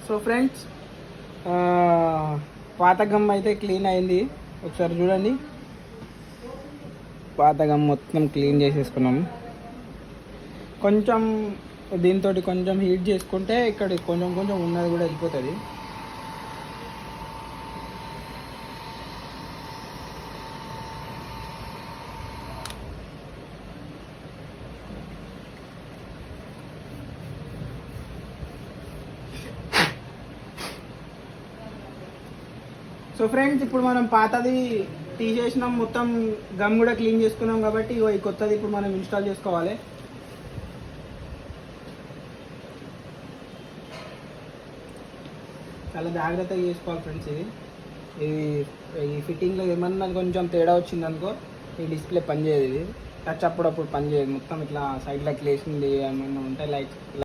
So friends, పాత gum అయితే clean అయింది. ఒకసారి చూడండి, పాత గమ్ మొత్తం క్లీన్ చేసేసుకున్నాము. కొంచెం దీంతో కొంచెం హీట్ చేసుకుంటే ఇక్కడ కొంచెం కొంచెం ఉన్నది కూడా వెళ్ళిపోతుంది. సో ఫ్రెండ్స్, ఇప్పుడు మనం పాతది తీసేసినాం, మొత్తం గమ్ కూడా క్లీన్ చేసుకున్నాం కాబట్టి ఈ కొత్తది ఇప్పుడు మనం ఇన్స్టాల్ చేసుకోవాలి. చాలా జాగ్రత్తగా చేసుకోవాలి ఫ్రెండ్స్. ఈ ఫిట్టింగ్లో ఏమన్నా కొంచెం తేడా వచ్చిందనుకో ఈ డిస్ప్లే పనిచేయదు. ఇది టచ్ అప్పుడప్పుడు పనిచేయదు. మొత్తం ఇట్లా సైడ్లోకి లేచింది ఏమన్నా ఉంటే లైక్